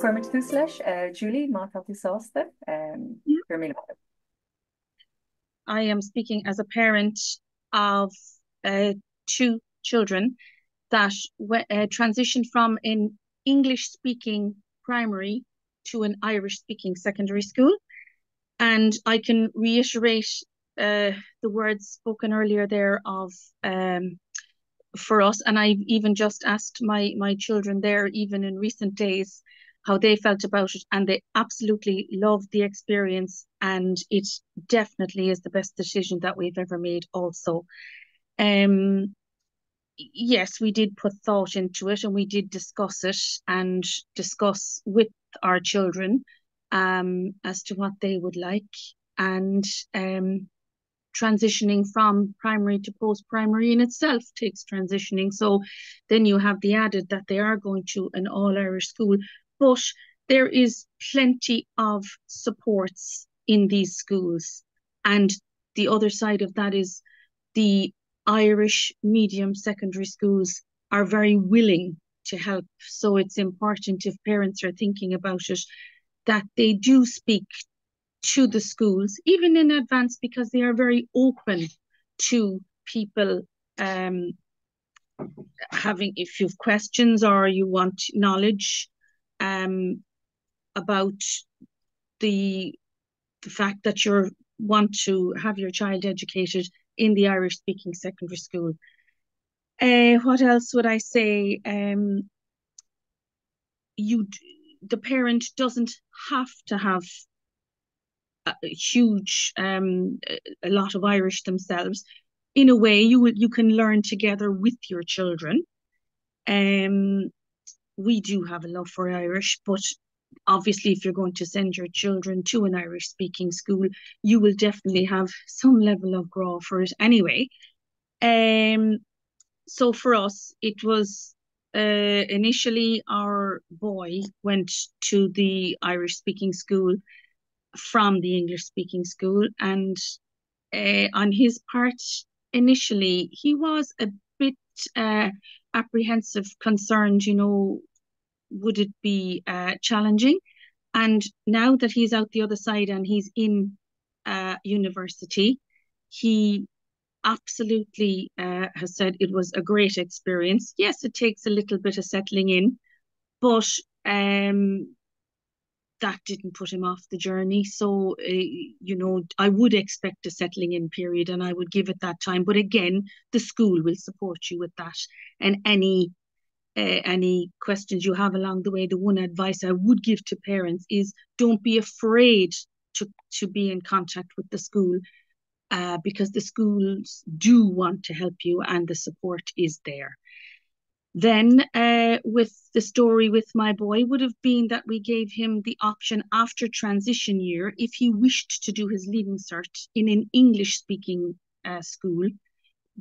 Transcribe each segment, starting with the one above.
Cuirmid tús leis, Julie, má tá tú sásta, gur míle maith. I am speaking as a parent of two children that transitioned from an English-speaking primary to an Irish-speaking secondary school. And I can reiterate the words spoken earlier there of for us. And I've even just asked my children there, even in recent days, how they felt about it, and they absolutely loved the experience, and it definitely is the best decision that we've ever made also. Yes, we did put thought into it, and we did discuss it and discuss with our children as to what they would like, and transitioning from primary to post-primary in itself takes transitioning. So then you have the added that they are going to an all-Irish school, but there is plenty of supports in these schools. And the other side of that is the Irish medium secondary schools are very willing to help. So it's important, if parents are thinking about it, that they do speak to the schools, even in advance, because they are very open to people having, if you have questions or you want knowledge about the fact that you want to have your child educated in the Irish speaking secondary school. What else would I say? The parent doesn't have to have a huge a lot of Irish themselves. In a way, you can learn together with your children. We do have a love for Irish, but obviously if you're going to send your children to an Irish speaking school, you will definitely have some level of graw for it anyway. So for us, it was initially our boy went to the Irish speaking school from the English speaking school, and on his part initially he was a bit apprehensive, concerned, would it be challenging? And now that he's out the other side and he's in university, he absolutely has said it was a great experience. Yes, it takes a little bit of settling in, but that didn't put him off the journey. So, I would expect a settling in period, and I would give it that time. But again, the school will support you with that. And any questions you have along the way, the one advice I would give to parents is don't be afraid to be in contact with the school, because the schools do want to help you and the support is there. Then with the story with my boy would have been that we gave him the option after transition year, if he wished to do his leaving cert in an English speaking school,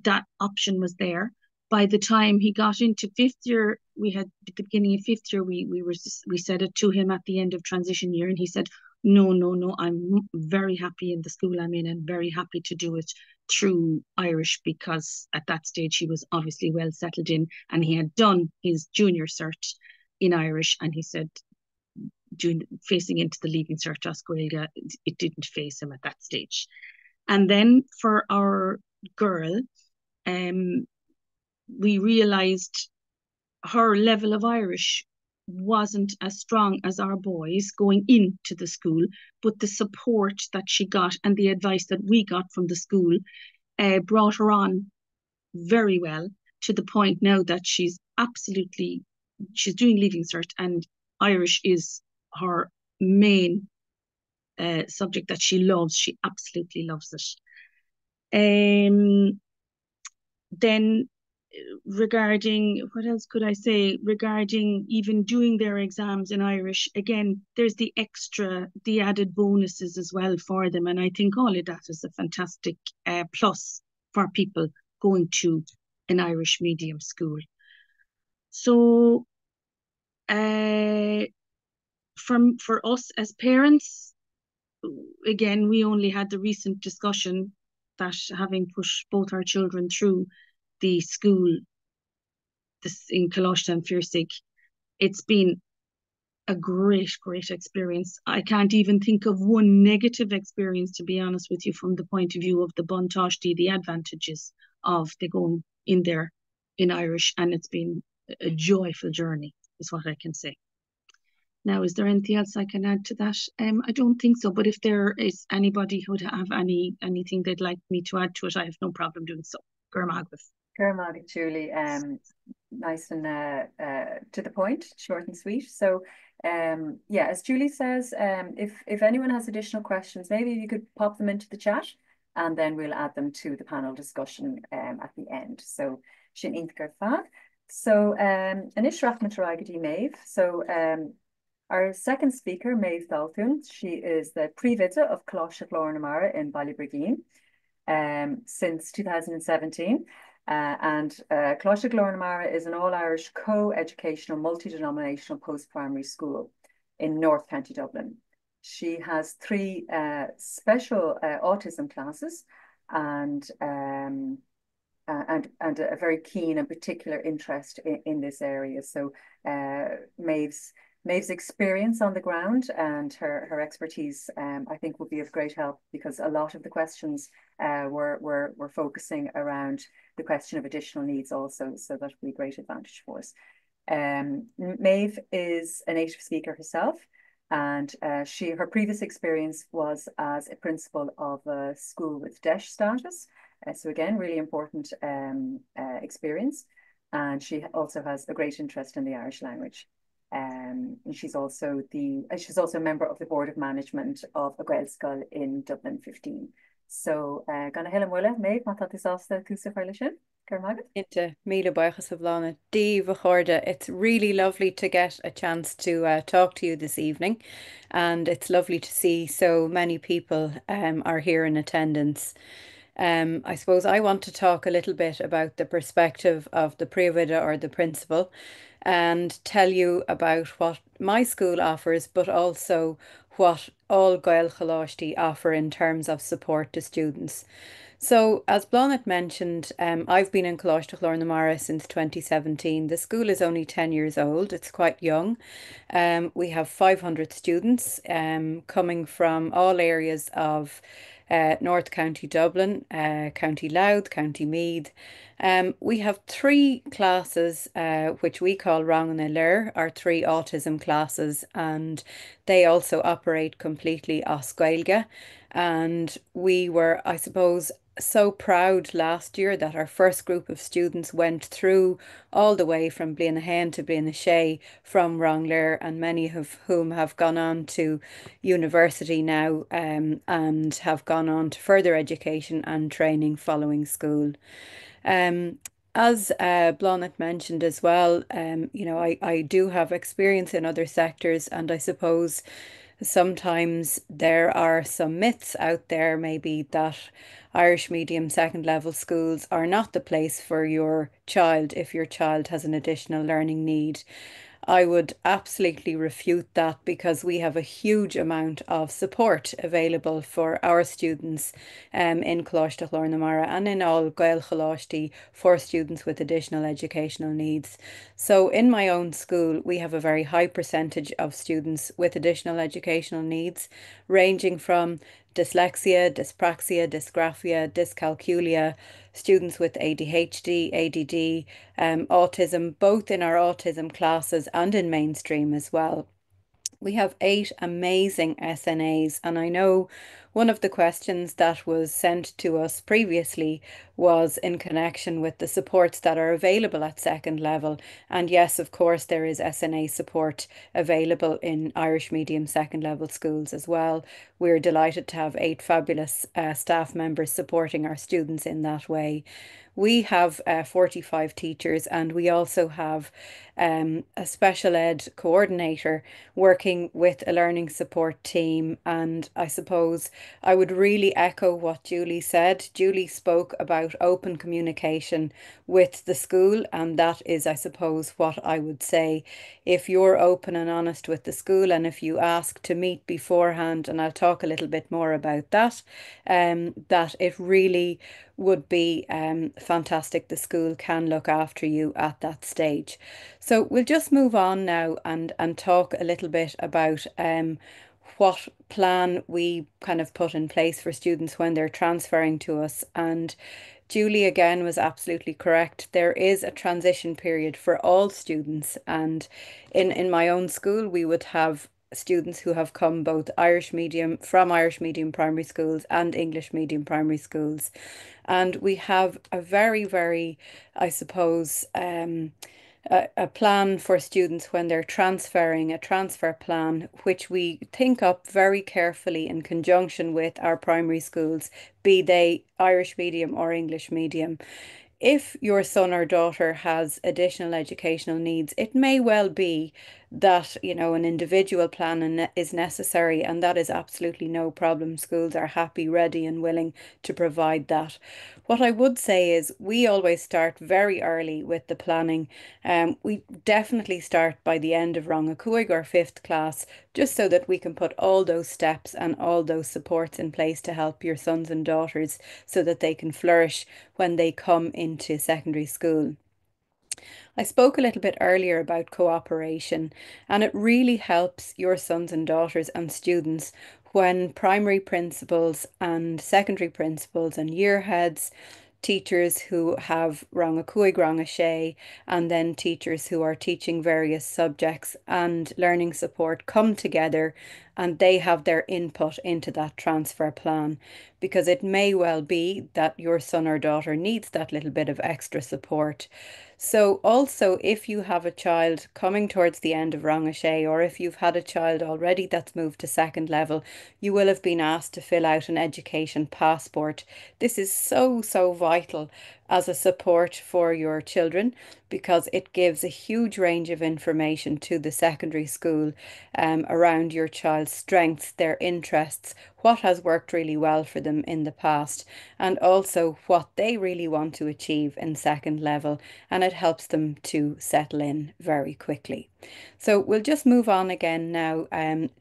that option was there. By the time he got into fifth year, we had at the beginning of fifth year, we said it to him at the end of transition year, and he said, no, I'm very happy in the school I'm in and very happy to do it through Irish, because at that stage he was obviously well settled in and he had done his junior cert in Irish, and he said facing into the leaving cert as Gaeilge, it didn't face him at that stage. And then for our girl, we realized her level of Irish wasn't as strong as our boys going into the school, but the support that she got and the advice that we got from the school brought her on very well, to the point now that she's doing leaving cert and Irish is her main subject that she loves. She absolutely loves it. Then regarding, what else could I say, regarding even doing their exams in Irish, again, there's the added bonuses as well for them, and I think all of that is a fantastic plus for people going to an Irish medium school. So for us as parents, again, we only had the recent discussion that having pushed both our children through the school in Gaelcholáiste and Fhreastal, it's been a great experience. I can't even think of one negative experience, to be honest with you, from the point of view of the Buntáistí, the advantages of the going in there in Irish, and it's been a joyful journey, is what I can say. Now, is there anything else I can add to that? I don't think so, but if there is anybody who would have anything they'd like me to add to it, I have no problem doing so. Agus. Julie, nice and to the point, short and sweet. So, yeah, as Julie says, if anyone has additional questions, maybe you could pop them into the chat, and then we'll add them to the panel discussion at the end. So, sin intkar fad. So, Anishraf Mataragadi Maeve. So, our second speaker, Maeve Daltun, she is the príomhoide of Coláiste Lán Ghaeilge in Ballybrigeen since 2017. And Coláiste Lán Ghaeilge is an all-Irish co-educational, multi-denominational post-primary school in North County Dublin. She has 3 special autism classes and a very keen and particular interest in this area. So Maeve's experience on the ground and her expertise, I think, will be of great help, because a lot of the questions were focusing around the question of additional needs also, so that will be a great advantage for us. Maeve is a native speaker herself, and her previous experience was as a principal of a school with DEIS status. So again, really important experience, and she also has a great interest in the Irish language. And she's also a member of the Board of Management of a Gaelcholáiste in Dublin 15. So, gan héile muile, Maeve, má tá ásta túsa feile sin? Inte míle buchas of Lana. It's really lovely to get a chance to talk to you this evening, and it's lovely to see so many people are here in attendance. I suppose I want to talk a little bit about the perspective of the príomhoide or the principal, and tell you about what my school offers, but also what all Gaelcholáiste offer in terms of support to students. So, as Bláthnaid mentioned, I've been in Coláiste Lán Ghaeilge since 2017. The school is only 10 years old. It's quite young. We have 500 students coming from all areas of North County Dublin, County Louth, County Meath. We have 3 classes which we call Rang na Léir, our 3 autism classes, and they also operate completely as Gaeilge. And we were, I suppose, so proud last year that our first group of students went through all the way from Bliana Hen to Bliana Shea from Rang Léir, and many of whom have gone on to university now and have gone on to further education and training following school. As Bláthnaid mentioned as well, you know, I do have experience in other sectors, and I suppose sometimes there are some myths out there, maybe that Irish medium second level schools are not the place for your child if your child has an additional learning need. I would absolutely refute that, because we have a huge amount of support available for our students in Coláiste Lán Ghaeilge and in all Gaelcholáiste for students with additional educational needs. So in my own school, we have a very high percentage of students with additional educational needs, ranging from dyslexia, dyspraxia, dysgraphia, dyscalculia, students with ADHD, ADD, autism, both in our autism classes and in mainstream as well. We have 8 amazing SNAs, and I know one of the questions that was sent to us previously was in connection with the supports that are available at second level. And yes, of course, there is SNA support available in Irish medium second level schools as well. We're delighted to have 8 fabulous staff members supporting our students in that way. We have 45 teachers, and we also have a special ed coordinator working with a learning support team. And I suppose I would really echo what Julie said. Julie spoke about open communication with the school, and that is, I suppose, what I would say. If you're open and honest with the school, and if you ask to meet beforehand, and I'll talk a little bit more about that, that it really would be fantastic. The school can look after you at that stage. So we'll just move on now and talk a little bit about what plan we kind of put in place for students when they're transferring to us. And Julie again was absolutely correct. There is a transition period for all students, and in my own school we would have students who have come both Irish medium primary schools and English medium primary schools. And we have a very, I suppose, a plan for students when they're transferring, a transfer plan, which we think up very carefully in conjunction with our primary schools, be they Irish medium or English medium. If your son or daughter has additional educational needs, it may well be that, you know, an individual plan is necessary, and that is absolutely no problem. Schools are happy, ready, and willing to provide that. What I would say is we always start very early with the planning. We definitely start by the end of Rang Cuaig or fifth class, just so that we can put all those steps and all those supports in place to help your sons and daughters so that they can flourish when they come into secondary school. I spoke a little bit earlier about cooperation, and it really helps your sons and daughters and students when primary principals and secondary principals and year heads, teachers who have Rang a Cuaig, Rang a Sé, and then teachers who are teaching various subjects and learning support come together and they have their input into that transfer plan, because it may well be that your son or daughter needs that little bit of extra support. So also, if you have a child coming towards the end of Rang a Sé, or if you've had a child already that's moved to second level, you will have been asked to fill out an education passport. This is so vital as a support for your children, because it gives a huge range of information to the secondary school around your child's strengths, their interests, what has worked really well for them in the past, and also what they really want to achieve in second level, and it helps them to settle in very quickly. So we'll just move on again now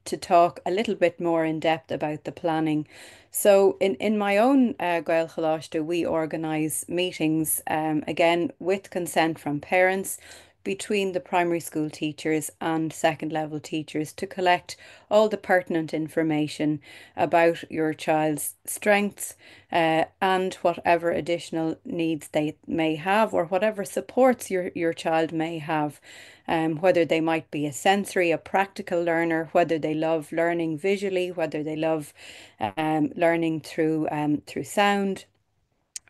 to talk a little bit more in depth about the planning. So in my own Gaelcholáiste, we organise meetings, again, with consent from parents, between the primary school teachers and second level teachers, to collect all the pertinent information about your child's strengths and whatever additional needs they may have, or whatever supports your child may have. Whether they might be a sensory, a practical learner, whether they love learning visually, whether they love learning through sound.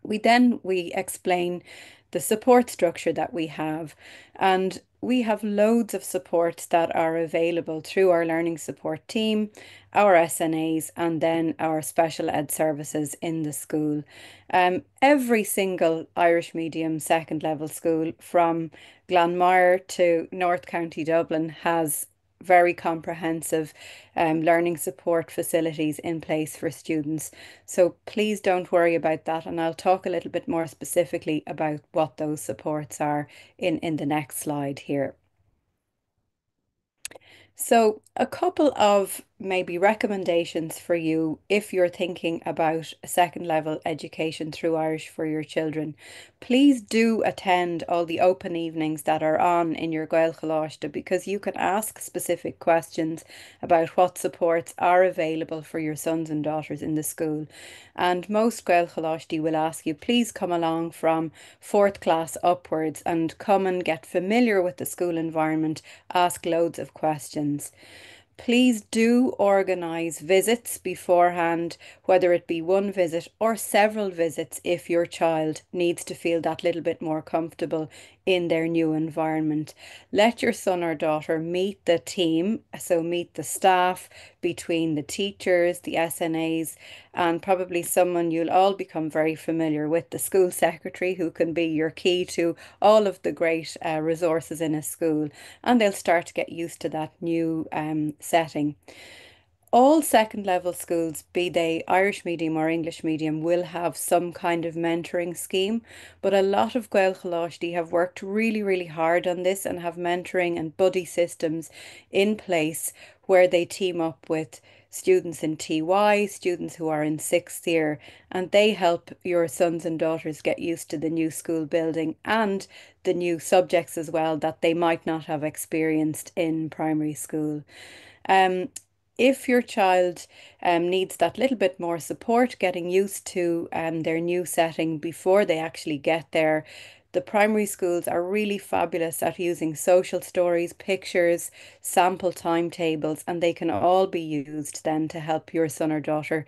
We explain the support structure that we have, and we have loads of supports that are available through our learning support team, our SNAs, and then our special ed services in the school. Every single Irish medium second level school from Glanmire to North County Dublin has very comprehensive learning support facilities in place for students. So please don't worry about that, and I'll talk a little bit more specifically about what those supports are in the next slide here. So a couple of maybe recommendations for you if you're thinking about a second level education through Irish for your children. Please do attend all the open evenings that are on in your Gaelcholáiste, because you can ask specific questions about what supports are available for your sons and daughters in the school. And most Gaelcholáiste will ask you, please come along from fourth class upwards and come and get familiar with the school environment, ask loads of questions. Please do organise visits beforehand, whether it be one visit or several visits, if your child needs to feel that little bit more comfortable in their new environment. Let your son or daughter meet the team, so meet the staff, between the teachers, the SNAs, and probably someone you'll all become very familiar with, the school secretary, who can be your key to all of the great resources in a school, and they'll start to get used to that new setting. All second level schools, be they Irish medium or English medium, will have some kind of mentoring scheme, but a lot of Gaelcholáiste have worked really hard on this and have mentoring and buddy systems in place where they team up with students in TY, students who are in 6th year, and they help your sons and daughters get used to the new school building and the new subjects as well that they might not have experienced in primary school. If your child needs that little bit more support getting used to their new setting before they actually get there, the primary schools are really fabulous at using social stories, pictures, sample timetables, and they can all be used then to help your son or daughter,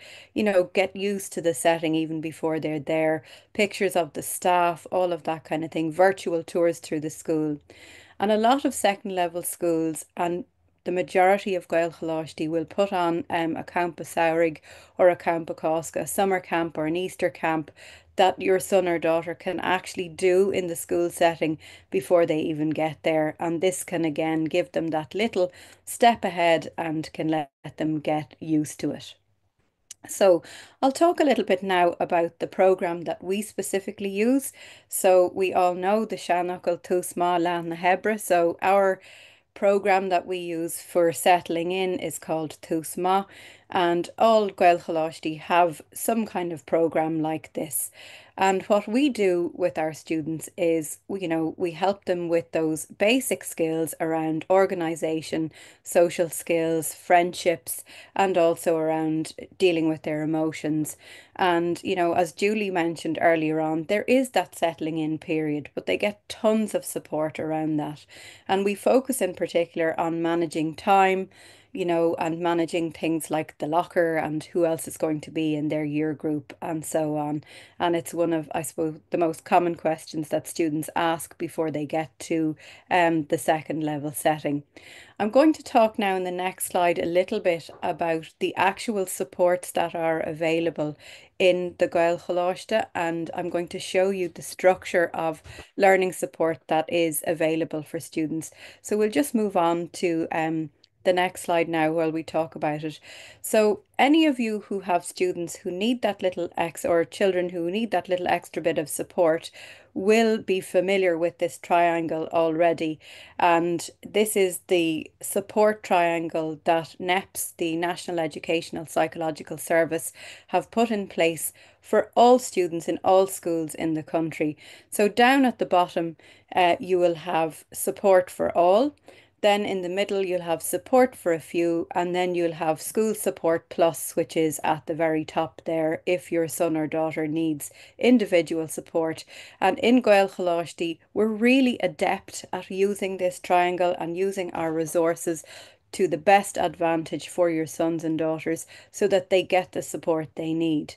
get used to the setting even before they're there. Pictures of the staff, all of that kind of thing, virtual tours through the school. And a lot of second level schools and the majority of Gaelcholáiste will put on a camp Saurig or a camp Cosca, a summer camp or an Easter camp that your son or daughter can actually do in the school setting before they even get there. And this can again give them that little step ahead and can let them get used to it. So I'll talk a little bit now about the program that we specifically use. So we all know the Oideachas Lán Ghaeilge. So our program that we use for settling in is called tuismitheoir, and all Gaelcholáiste have some kind of program like this. And what we do with our students is, we help them with those basic skills around organisation, social skills, friendships, and also around dealing with their emotions. And, as Julie mentioned earlier on, there is that settling in period, but they get tons of support around that. And we focus in particular on managing time, and managing things like the locker and who else is going to be in their year group and so on. And it's one of, I suppose, the most common questions that students ask before they get to the second level setting. I'm going to talk now in the next slide a little bit about the actual supports that are available in the Gaelcholáiste, and I'm going to show you the structure of learning support that is available for students. So we'll just move on to the next slide now while we talk about it. So any of you who have students who need that little or children who need that little extra bit of support will be familiar with this triangle already. And this is the support triangle that NEPS, the National Educational Psychological Service, have put in place for all students in all schools in the country. So down at the bottom, you will have support for all. Then in the middle, you'll have support for a few, and then you'll have school support plus, which is at the very top there if your son or daughter needs individual support. And in Gaelcholáiste, we're really adept at using this triangle and using our resources to the best advantage for your sons and daughters so that they get the support they need.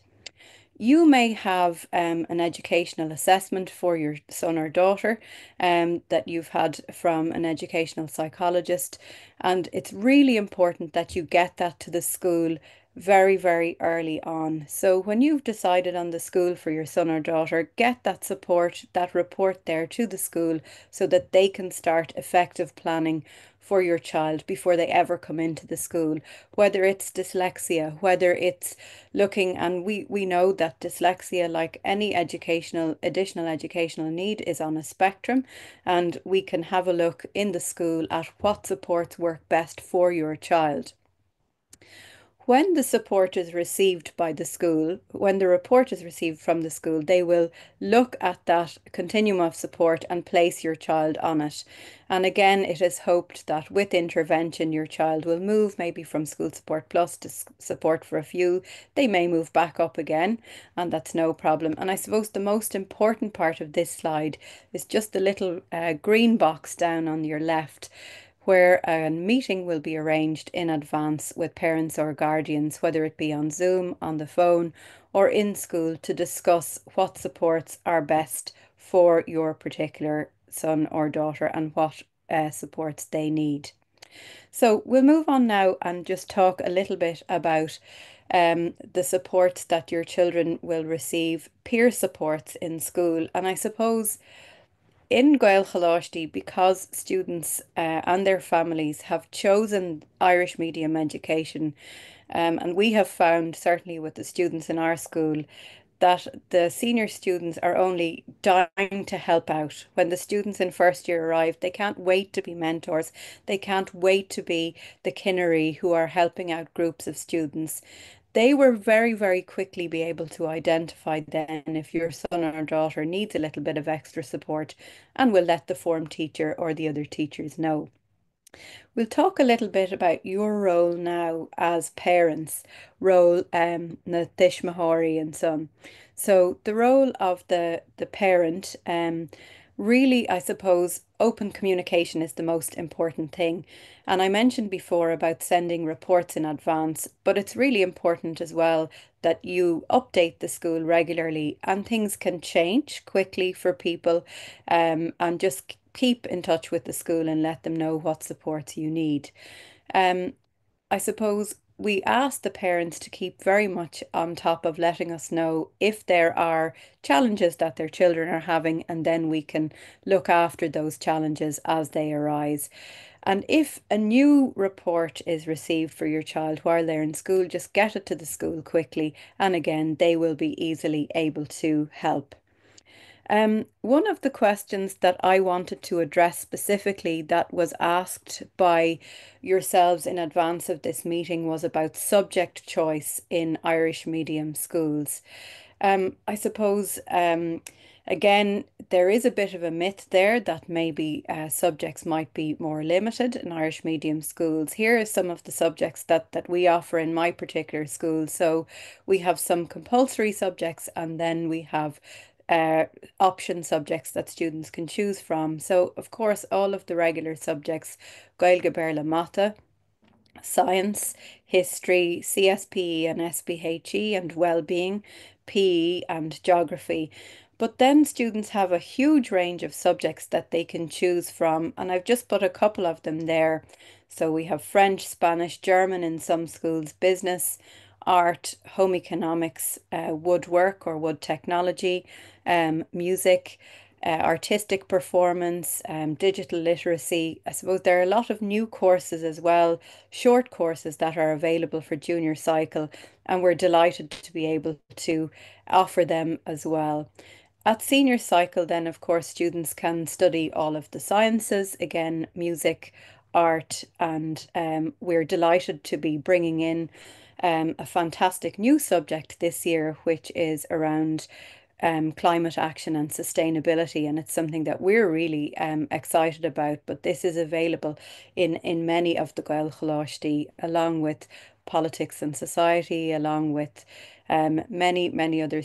You may have an educational assessment for your son or daughter that you've had from an educational psychologist, and it's really important that you get that to the school very, very early on. So when you've decided on the school for your son or daughter, get that support, that report there to the school so that they can start effective planning for your child before they ever come into the school, whether it's dyslexia, whether it's looking, and we know that dyslexia, like any additional educational need, is on a spectrum, and we can have a look in the school at what supports work best for your child. When the support is received by the school, when the report is received from the school, they will look at that continuum of support and place your child on it. And again, it is hoped that with intervention, your child will move maybe from school support plus to support for a few. They may move back up again, and that's no problem. And I suppose the most important part of this slide is just the little green box down on your left, where a meeting will be arranged in advance with parents or guardians, whether it be on Zoom, on the phone, or in school, to discuss what supports are best for your particular son or daughter and what supports they need. So we'll move on now and just talk a little bit about the supports that your children will receive, peer supports in school. And I suppose in Gaelcholáiste, because students and their families have chosen Irish medium education, and we have found, certainly with the students in our school, that the senior students are only dying to help out. When the students in first year arrive, they can't wait to be mentors. They can't wait to be the kinnery who are helping out groups of students. They will very, very quickly be able to identify then if your son or daughter needs a little bit of extra support, and will let the form teacher or the other teachers know. We'll talk a little bit about your role now as parents, role na tuismitheoirí and son. So the role of the parent, really, I suppose, open communication is the most important thing. And I mentioned before about sending reports in advance, but it's really important as well that you update the school regularly, and things can change quickly for people, and just keep in touch with the school and let them know what supports you need. I suppose we ask the parents to keep very much on top of letting us know if there are challenges that their children are having, and then we can look after those challenges as they arise. And if a new report is received for your child while they're in school, just get it to the school quickly, and again, they will be easily able to help. One of the questions that I wanted to address specifically that was asked by yourselves in advance of this meeting was about subject choice in Irish medium schools. I suppose, again, there is a bit of a myth there that maybe subjects might be more limited in Irish medium schools. Here are some of the subjects that we offer in my particular school. So we have some compulsory subjects, and then we have option subjects that students can choose from. So, of course, all of the regular subjects, Gaeilge Béarla Mata, science, history, CSPE and SPHE, and well-being, PE and geography. But then students have a huge range of subjects that they can choose from, and I've just put a couple of them there. So we have French, Spanish, German in some schools, business, art, home economics, woodwork or wood technology, music, artistic performance, digital literacy. I suppose there are a lot of new courses as well, short courses that are available for junior cycle, and we're delighted to be able to offer them as well. At senior cycle, then, of course, students can study all of the sciences, again, music, art, and we're delighted to be bringing in a fantastic new subject this year, which is around climate action and sustainability, and it's something that we're really excited about. But this is available in many of the Gaelcholáiste, along with politics and society, along with many other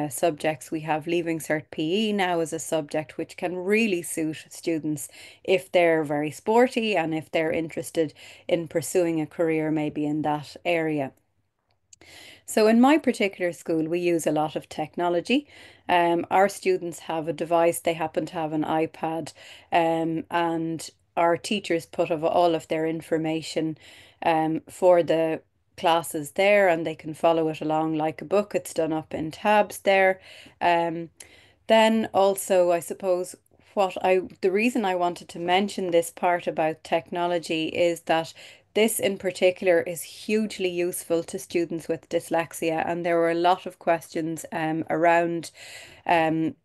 subjects. We have Leaving Cert PE now as a subject, which can really suit students if they're very sporty and if they're interested in pursuing a career maybe in that area. So in my particular school, we use a lot of technology. Our students have a device, they happen to have an iPad, and our teachers put all of their information for the classes there, and they can follow it along like a book. It's done up in tabs there. Then also, I suppose, the reason I wanted to mention this part about technology is that this in particular is hugely useful to students with dyslexia, and there were a lot of questions around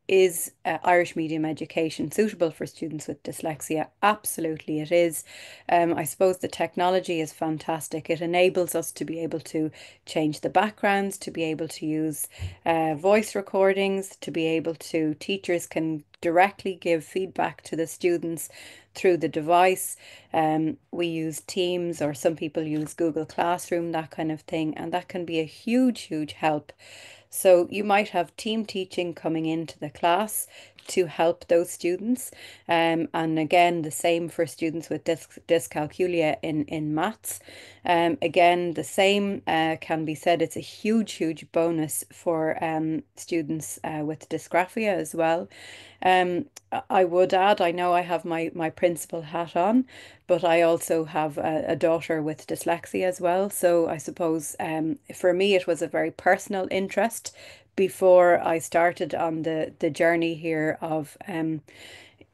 is Irish medium education suitable for students with dyslexia? Absolutely it is. I suppose the technology is fantastic. It enables us to be able to change the backgrounds, to be able to use voice recordings, to be able to, teachers can directly give feedback to the students through the device. We use Teams, or some people use Google Classroom, that kind of thing, and that can be a huge help. So you might have team teaching coming into the class to help those students. And again, the same for students with dyscalculia in maths. Again, the same can be said. It's a huge bonus for students with dysgraphia as well. I would add, I know I have my principal hat on, but I also have a daughter with dyslexia as well. So I suppose for me, it was a very personal interest before I started on the journey here of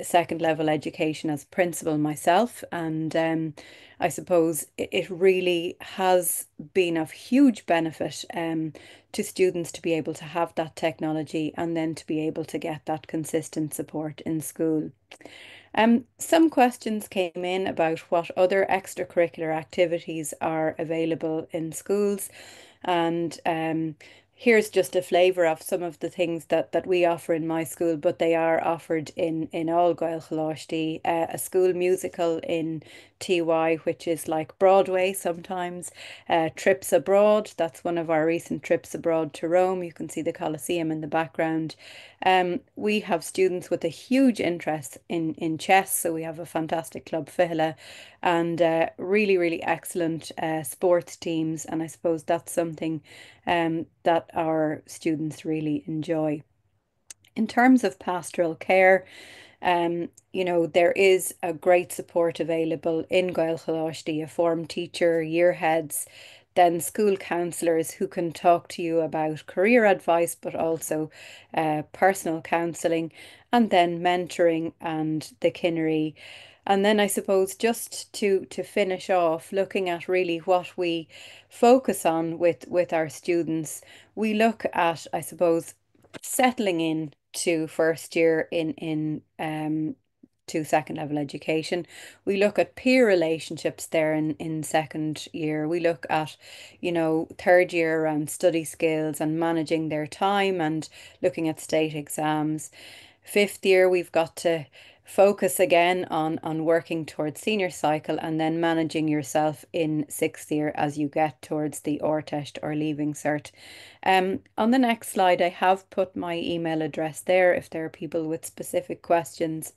second level education as principal myself, and I suppose it really has been of huge benefit to students to be able to have that technology and then to be able to get that consistent support in school. Some questions came in about what other extracurricular activities are available in schools, and here's just a flavour of some of the things that we offer in my school, but they are offered in all Gaelcholáiste. A school musical in TY, which is like Broadway sometimes. Trips abroad, that's one of our recent trips abroad to Rome. You can see the Colosseum in the background. We have students with a huge interest in chess, so we have a fantastic club Fhreastal, and really, really excellent sports teams, and I suppose that's something that our students really enjoy. In terms of pastoral care, there is a great support available in Gaelcholáiste, a form teacher, year heads, then school counsellors who can talk to you about career advice, but also personal counselling, and then mentoring and the kinnery. And then I suppose just to finish off, looking at really what we focus on with our students, we look at, I suppose, settling in to first year in to second level education. We look at peer relationships there in second year. We look at, third year around study skills and managing their time and looking at state exams. Fifth year, we've got to focus again on working towards senior cycle and then managing yourself in sixth year as you get towards the Oideachas or leaving cert. On the next slide, I have put my email address there if there are people with specific questions.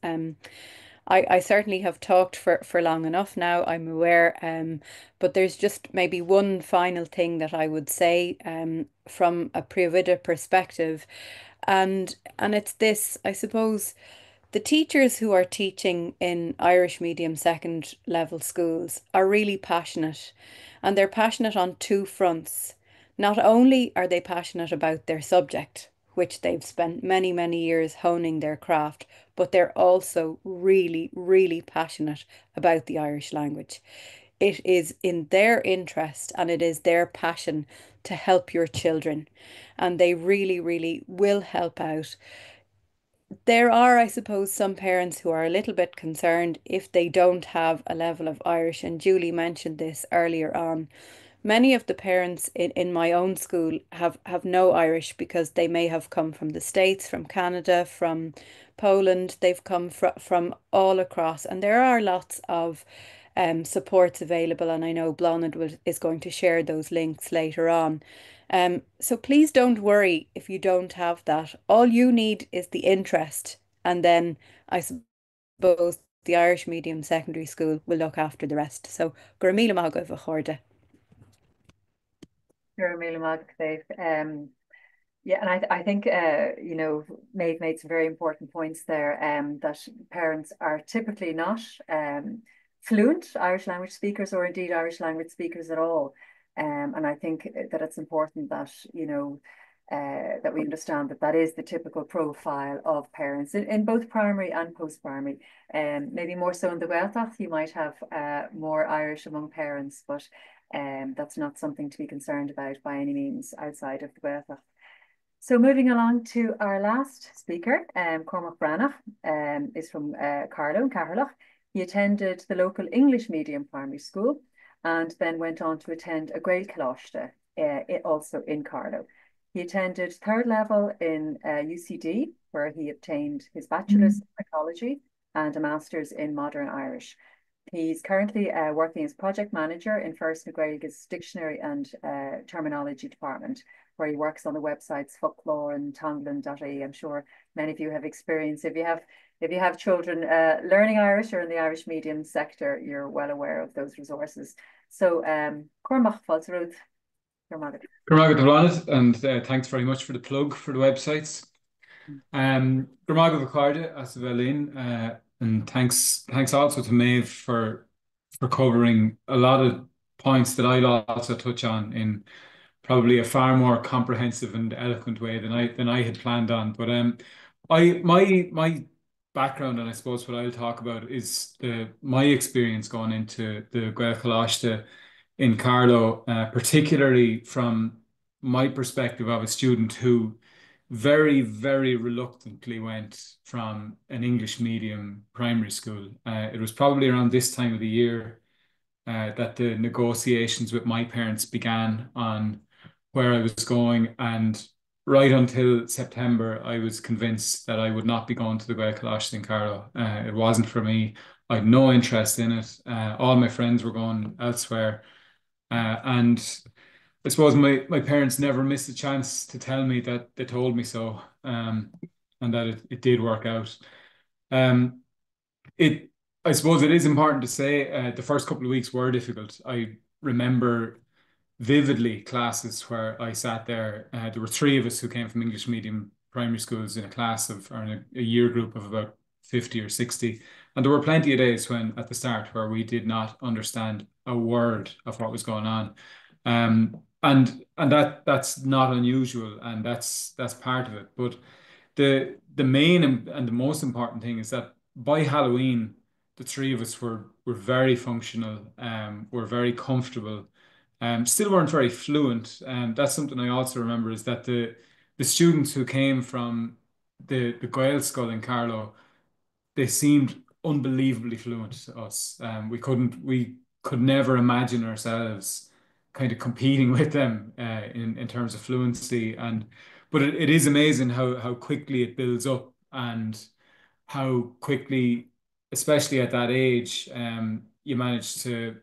I certainly have talked for long enough now, I'm aware, but there's just maybe one final thing that I would say from a príomhoide perspective, and it's this, I suppose. The teachers who are teaching in Irish medium second level schools are really passionate, and they're passionate on two fronts. Not only are they passionate about their subject, which they've spent many, many years honing their craft, but they're also really, really passionate about the Irish language. It is in their interest and it is their passion to help your children, and they really, really will help out. There are, I suppose, some parents who are a little bit concerned if they don't have a level of Irish, and Julie mentioned this earlier on. Many of the parents in my own school have no Irish because they may have come from the States, from Canada, from Poland. They've come from all across, and there are lots of supports available, and I know Bláthnaid is going to share those links later on. So please don't worry if you don't have that. All you need is the interest, and then I suppose the Irish medium secondary school will look after the rest. So gur míle maith go bhfuil Gur míle maith, Dave. Yeah, and I think Maeve made some very important points there. That parents are typically not fluent Irish language speakers, or indeed Irish language speakers at all. And I think that it's important that that we understand that is the typical profile of parents in both primary and post-primary. Maybe more so in the Gaeltacht, you might have more Irish among parents, but that's not something to be concerned about by any means outside of the Gaeltacht. So moving along to our last speaker, Cormac Branagh, is from Carlow in Catherlough. He attended the local English medium primary school and then went on to attend a Gaelcholáiste, also in Carlow. He attended third level in UCD, where he obtained his bachelor's in psychology and a master's in modern Irish. He's currently working as project manager in Féin Gaeilge's dictionary and terminology department, where he works on the websites folklore and tanglan.ie. I'm sure many of you have experience. If you have children learning Irish or in the Irish medium sector, you're well aware of those resources. So Cormac Falsarud, and thanks very much for the plug for the websites. As well, and thanks also to Maeve for covering a lot of points that I'll also touch on in probably a far more comprehensive and eloquent way than I had planned on. But my background, and I suppose what I'll talk about is my experience going into the Gaelcholáiste in Carlow, particularly from my perspective of a student who very, very reluctantly went from an English medium primary school. It was probably around this time of the year that the negotiations with my parents began on where I was going. And right until September, I was convinced that I would not be going to the Gaelcholáiste in Carlow. It wasn't for me. I had no interest in it. All my friends were going elsewhere. And I suppose my parents never missed a chance to tell me that they told me so, and that it did work out. Um, I suppose it is important to say the first couple of weeks were difficult. I remember vividly classes where I sat there. There were three of us who came from English medium primary schools in a class of, or in a year group of about 50 or 60. And there were plenty of days when at the start where we did not understand a word of what was going on. And that's not unusual, and that's part of it. But the main and the most important thing is that by Halloween, the three of us were very functional, were very comfortable, still weren't very fluent. That's something I also remember, is that the students who came from the Gaelscoil in Carlow, they seemed unbelievably fluent to us. We could never imagine ourselves kind of competing with them in terms of fluency. But it is amazing how quickly it builds up, and how quickly, especially at that age, you manage to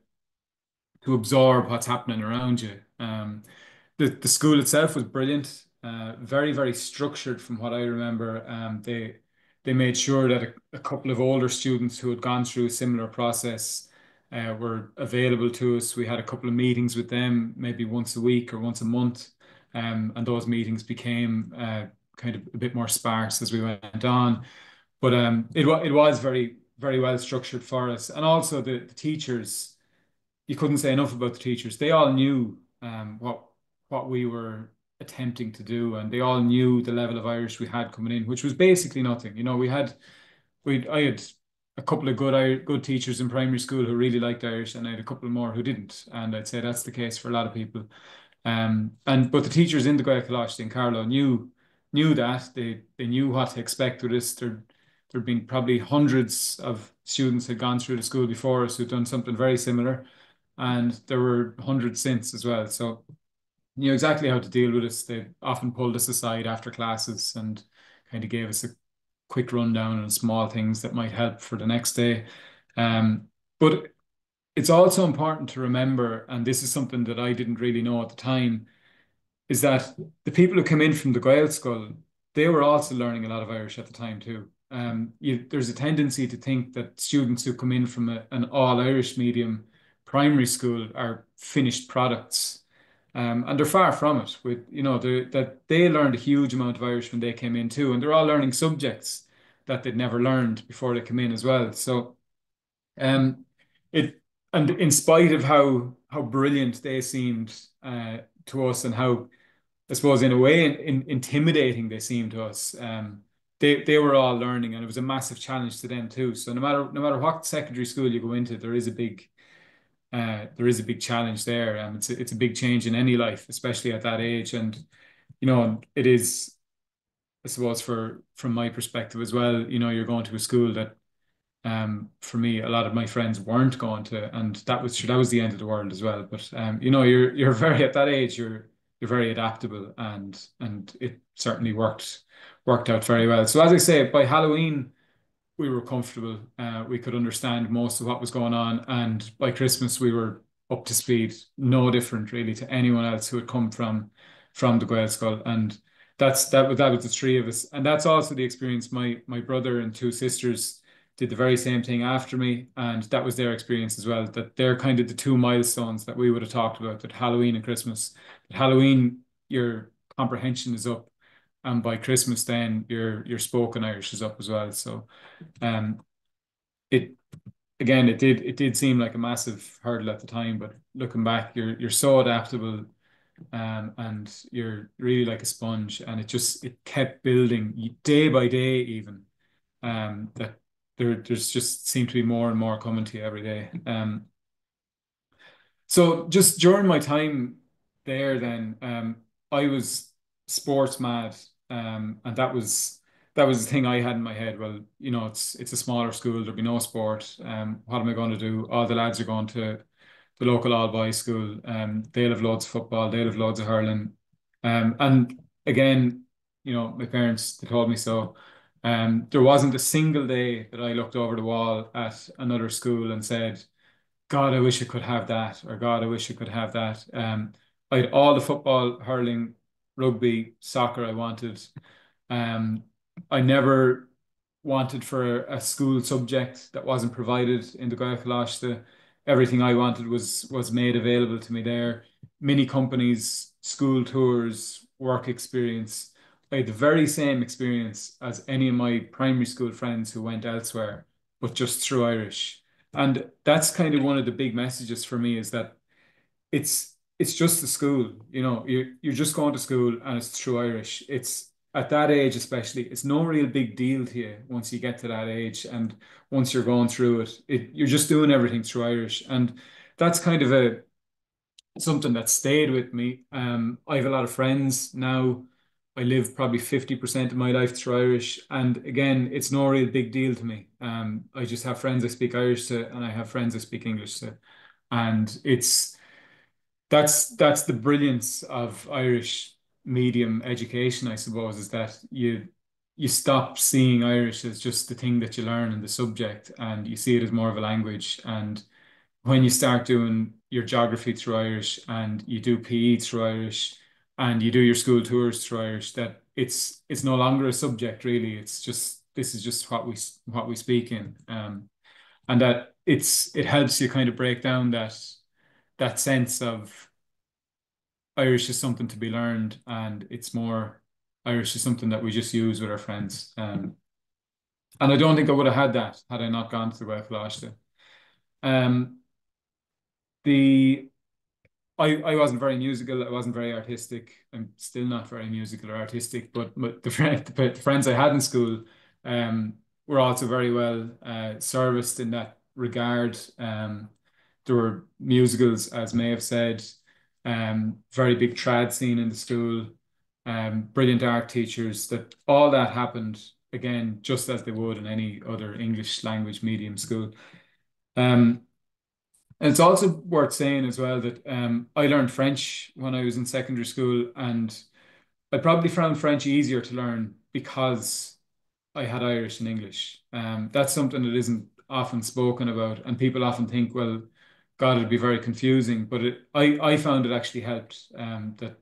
absorb what's happening around you. The school itself was brilliant, very, very structured from what I remember. They made sure that a couple of older students who had gone through a similar process were available to us. We had a couple of meetings with them, maybe once a week or once a month, and those meetings became kind of a bit more sparse as we went on. But it was very, very well structured for us, and also the teachers. You couldn't say enough about the teachers. They all knew what we were attempting to do, and they all knew the level of Irish we had coming in, which was basically nothing. You know, I had a couple of good teachers in primary school who really liked Irish, and I had a couple more who didn't. And I'd say that's the case for a lot of people. But the teachers in the Gaelcholáiste in Carlow knew that they knew what to expect with us. There'd been probably hundreds of students had gone through the school before us who'd done something very similar, and there were hundreds since as well. So knew exactly how to deal with us. They often pulled us aside after classes and kind of gave us a quick rundown on small things that might help for the next day. But it's also important to remember, and this is something that I didn't really know at the time, is that the people who came in from the Gaelscoil, they were also learning a lot of Irish at the time too. There's a tendency to think that students who come in from an all-Irish medium primary school are finished products. And they're far from it. That they learned a huge amount of Irish when they came in too, and they're all learning subjects that they'd never learned before they come in as well. So, and in spite of how brilliant they seemed to us, and how, I suppose, in a way, intimidating they seemed to us, they were all learning, and it was a massive challenge to them too. So no matter what secondary school you go into, there is a big challenge there. It's a big change in any life, especially at that age. And it is, I suppose, from my perspective as well. You're going to a school that, for me, a lot of my friends weren't going to, and that was the end of the world as well. But you're very, at that age, you're very adaptable, and it certainly worked out very well. So as I say, by Halloween, we were comfortable. We could understand most of what was going on, and by Christmas we were up to speed, no different really to anyone else who had come from the Gaelscoil. And that was the three of us, and that's also the experience. My brother and two sisters did the very same thing after me, and that was their experience as well. That they're kind of the two milestones that we would have talked about, that Halloween and Christmas. At Halloween, your comprehension is up, and by Christmas then your spoken Irish is up as well. So it did seem like a massive hurdle at the time, but looking back, you're so adaptable, and you're really like a sponge, and it kept building day by day even. that there's just seem to be more and more coming to you every day. So just during my time there, then I was sports mad, and that was the thing I had in my head. Well, it's a smaller school. There'll be no sport. What am I going to do? All the lads are going to the local all boys school. They'll have loads of football. They'll have loads of hurling. And again, my parents, they told me so. There wasn't a single day that I looked over the wall at another school and said, God, I wish I could have that, or God, I wish I could have that. I had all the football, hurling, rugby, soccer I wanted. I never wanted for a school subject that wasn't provided in the Gaelcholáiste. Everything I wanted was made available to me there. Mini companies, school tours, work experience. I had the very same experience as any of my primary school friends who went elsewhere, but just through Irish. And that's kind of one of the big messages for me, is that it's just a school. You're just going to school and it's through Irish. It's at that age especially, it's no real big deal to you once you get to that age, and once you're going through it, you're just doing everything through Irish. And that's kind of something that stayed with me. I have a lot of friends now. I live probably 50% of my life through Irish. And again, it's no real big deal to me. I just have friends I speak Irish to, and I have friends I speak English to. And that's the brilliance of Irish medium education, I suppose, is that you stop seeing Irish as just the thing that you learn in the subject, and you see it as more of a language. And when you start doing your geography through Irish, and you do PE through Irish, and you do your school tours through Irish, that it's no longer a subject really. It's just, this is just what we speak in, and that it helps you kind of break down that sense of Irish is something to be learned, and it's more Irish is something that we just use with our friends. And I don't think I would have had that had I not gone to the Gaelcholáiste. I wasn't very musical. I wasn't very artistic. I'm still not very musical or artistic. But the friends I had in school were also very well serviced in that regard. There were musicals, as May have said, very big trad scene in the school, brilliant art teachers. That all that happened again, just as they would in any other English language medium school. And it's also worth saying as well that I learned French when I was in secondary school, and I probably found French easier to learn because I had Irish and English. That's something that isn't often spoken about, and people often think, well, God, it'd be very confusing. But I found it actually helped, that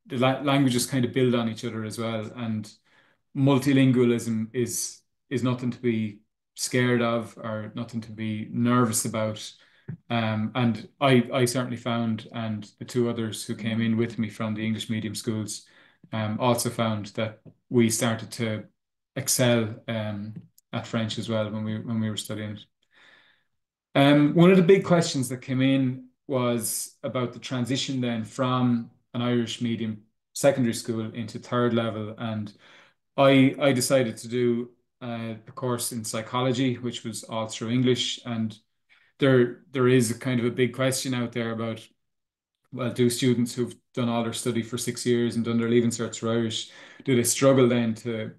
the languages kind of build on each other as well, and multilingualism is nothing to be scared of or nothing to be nervous about. And I certainly found, and the two others who came in with me from the English medium schools also found that we started to excel at French as well when we were studying it. One of the big questions that came in was about the transition then from an Irish medium secondary school into third level, and I decided to do a course in psychology, which was all through English. And there is a kind of a big question out there about, well, do students who've done all their study for 6 years and done their leaving certs for Irish, do they struggle then to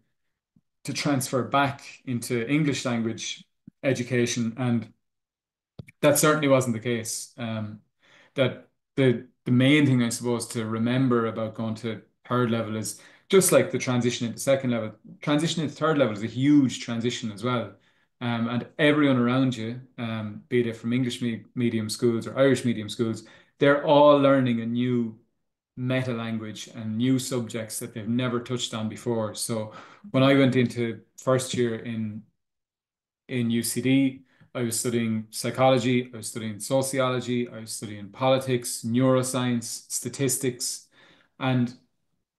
transfer back into English language education? And that certainly wasn't the case. That the main thing, I suppose, to remember about going to third level is just like the transition into second level, transition into third level is a huge transition as well. And everyone around you, be it from English medium schools or Irish medium schools, they're all learning a new meta language and new subjects that they've never touched on before. So when I went into first year in UCD, I was studying psychology, I was studying sociology, I was studying politics, neuroscience, statistics, and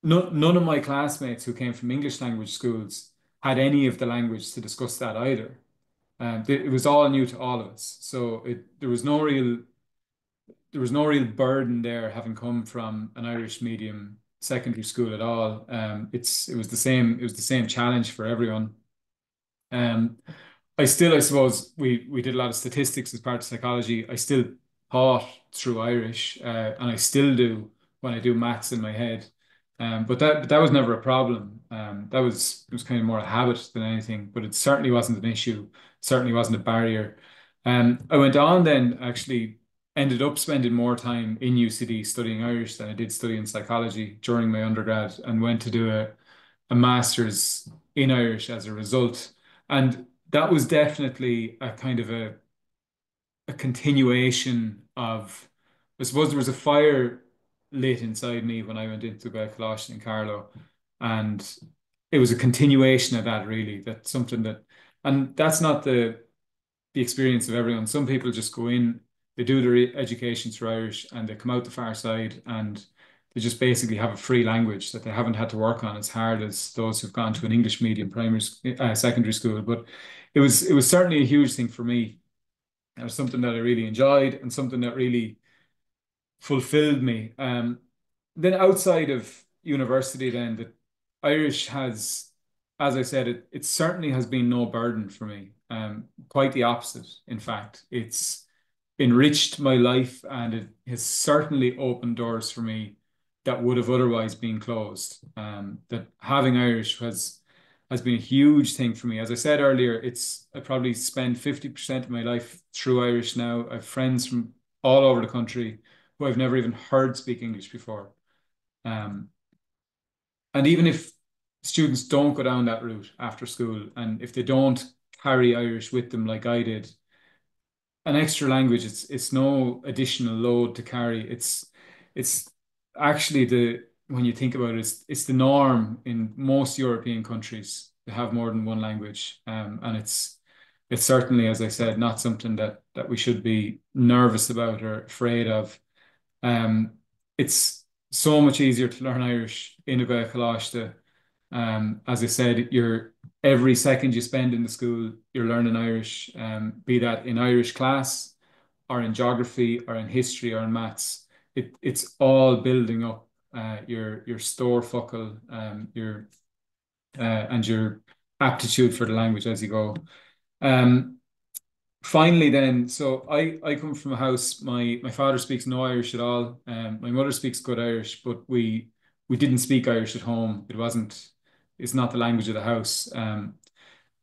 none of my classmates who came from English language schools had any of the language to discuss that either. It was all new to all of us. So there was no real burden there, having come from an Irish medium secondary school at all. It was the same challenge for everyone. I suppose we did a lot of statistics as part of psychology. I still thought through Irish, and I still do when I do maths in my head. But that was never a problem. It was kind of more a habit than anything, but it certainly wasn't an issue. Certainly wasn't a barrier. I went on then, actually ended up spending more time in UCD studying Irish than I did studying psychology during my undergrad, and went to do a master's in Irish as a result. And that was definitely a kind of a continuation of, I suppose there was a fire lit inside me when I went into Gaelcholáiste in Carlow, and it was a continuation of that, really. That's something that, and that's not the experience of everyone. Some people just go in, they do their education through Irish, and they come out the far side, and they just basically have a free language that they haven't had to work on as hard as those who've gone to an English medium secondary school. But it was certainly a huge thing for me. It was something that I really enjoyed and something that really fulfilled me. Then outside of university, then the Irish has, as I said, it certainly has been no burden for me. Quite the opposite, in fact. It's enriched my life, and it has certainly opened doors for me that would have otherwise been closed. That having Irish has been a huge thing for me. As I said earlier, I probably spend 50% of my life through Irish now. I have friends from all over the country who I've never even heard speak English before. And even if students don't go down that route after school, and if they don't carry Irish with them like I did, an extra language, it's no additional load to carry. It's actually when you think about it, it's the norm in most European countries to have more than one language. And it's certainly, as I said, not something that we should be nervous about or afraid of. It's so much easier to learn Irish in a Gaelcholáiste. As I said, every second you spend in the school, you're learning Irish, be that in Irish class or in geography or in history or in maths. It's all building up your store focal, and your aptitude for the language as you go. Finally then, so I come from a house, my father speaks no Irish at all. My mother speaks good Irish, but we didn't speak Irish at home. It's not the language of the house.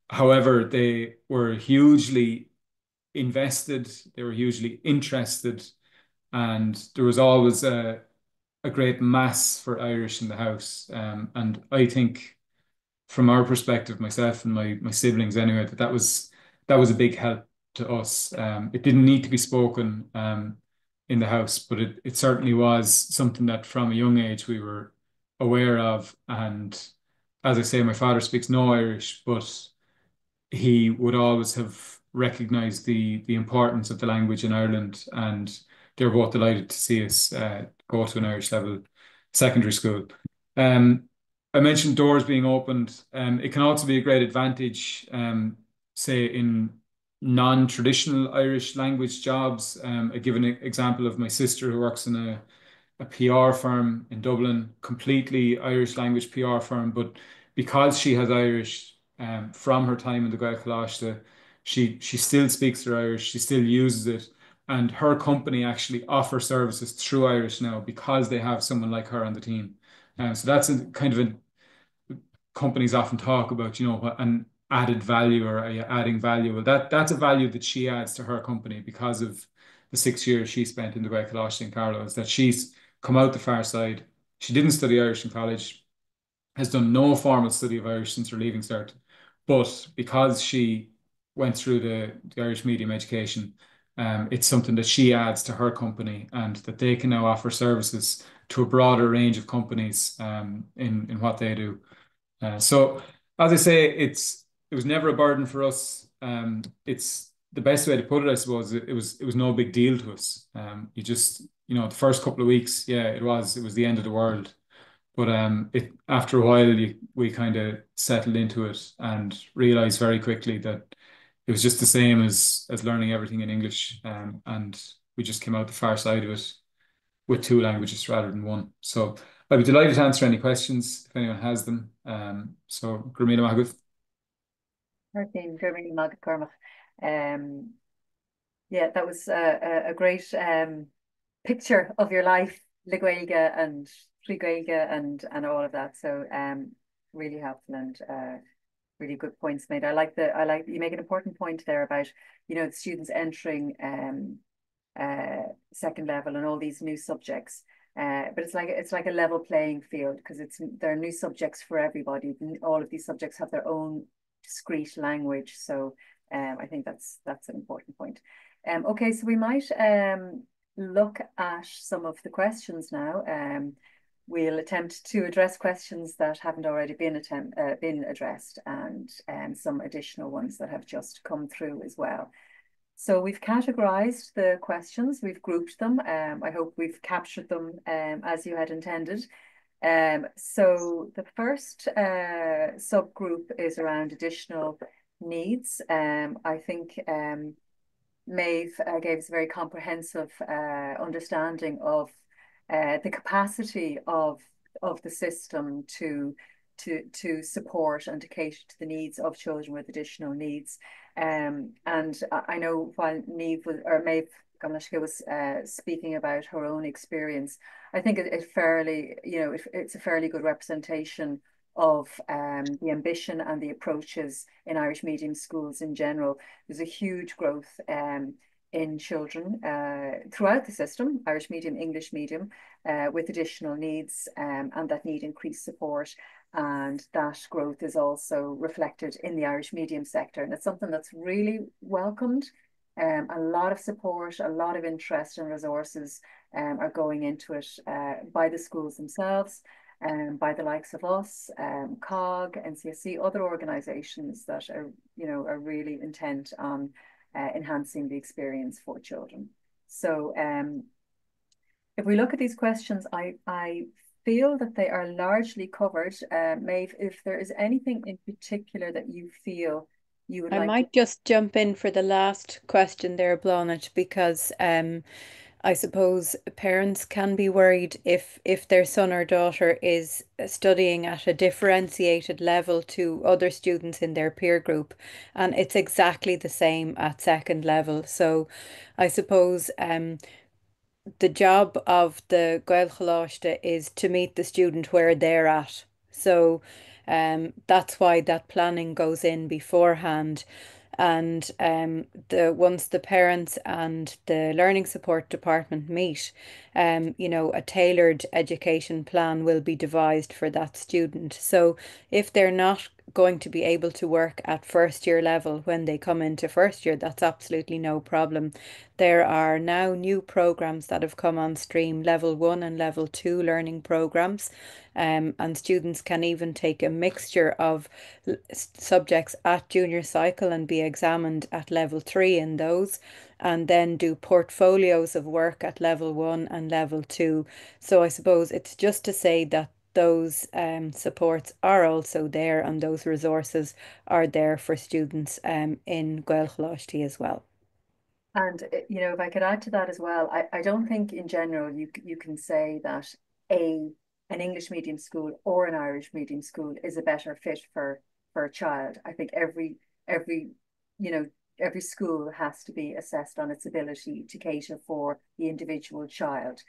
However, they were hugely invested, they were hugely interested, and there was always a great mass for Irish in the house. And I think from our perspective, myself and my siblings anyway, that was a big help to us. It didn't need to be spoken in the house, but it certainly was something that from a young age we were aware of. And as I say, my father speaks no Irish, but he would always have recognized the importance of the language in Ireland, and they were both delighted to see us go to an Irish level secondary school. I mentioned doors being opened. It can also be a great advantage, say in non-traditional Irish language jobs. I give an example of my sister who works in a PR firm in Dublin, completely Irish language PR firm, but because she has Irish from her time in the Gaelcholáiste, she still speaks her Irish, she still uses it, and her company actually offers services through Irish now because they have someone like her on the team. So that's a kind of companies often talk about, an added value or adding value. Well, that's a value that she adds to her company because of the 6 years she spent in the Gaelcholáiste in Carlow, is that she's come out the far side. She didn't study Irish in college, has done no formal study of Irish since her leaving cert, but because she went through the Irish medium education, it's something that she adds to her company, and that they can now offer services to a broader range of companies in what they do. So, as I say, it was never a burden for us. It's the best way to put it, I suppose. It was no big deal to us. You just, the first couple of weeks, yeah, it was the end of the world. But after a while, we kind of settled into it and realized very quickly that it was just the same as learning everything in English. And we just came out the far side of it with two languages rather than one. So I'd be delighted to answer any questions if anyone has them. So, Gramina Mahagut. Martin, Germany, Mag Cormac. Yeah, that was a great picture of your life, le Gaeilge and trí Gaeilge and all of that. So really helpful and really good points made. I like you make an important point there about, you know, the students entering second level and all these new subjects. But it's like a level playing field, because there are new subjects for everybody. All of these subjects have their own discrete language. So I think that's an important point. Okay, so we might look at some of the questions now. We'll attempt to address questions that haven't already been addressed, and some additional ones that have just come through as well. So we've categorized the questions, we've grouped them. I hope we've captured them as you had intended. So the first subgroup is around additional needs. I think Maeve gave us a very comprehensive understanding of the capacity of the system to support and to cater to the needs of children with additional needs. And I know while Maeve was speaking about her own experience, I think it fairly, you know, it's a fairly good representation of the ambition and the approaches in Irish medium schools in general. There's a huge growth in children throughout the system, Irish medium, English medium, with additional needs, and that need increased support. And that growth is also reflected in the Irish medium sector. And it's something that's really welcomed. A lot of support, a lot of interest and resources are going into it by the schools themselves, by the likes of us, COG, NCSC, other organisations that are, you know, are really intent on enhancing the experience for children. So if we look at these questions, I feel that they are largely covered. Maeve, if there is anything in particular that you feel you would like might just jump in for the last question there, Bláthnaid, because I suppose parents can be worried if their son or daughter is studying at a differentiated level to other students in their peer group, and it's exactly the same at second level. So I suppose the job of the Gaelcholáiste is to meet the student where they're at. So that's why that planning goes in beforehand. And once the parents and the learning support department meet, you know, a tailored education plan will be devised for that student. So if they're not going to be able to work at first year level when they come into first year, that's absolutely no problem. There are now new programs that have come on stream, level 1 and level 2 learning programs, and students can even take a mixture of subjects at junior cycle and be examined at level 3 in those, and then do portfolios of work at level 1 and level 2. So I suppose it's just to say that those supports are also there, and those resources are there for students in Gaelcholáiste as well. And you know, if I could add to that as well, I don't think in general you can say that an English medium school or an Irish medium school is a better fit for a child. I think every you know, every school has to be assessed on its ability to cater for the individual child.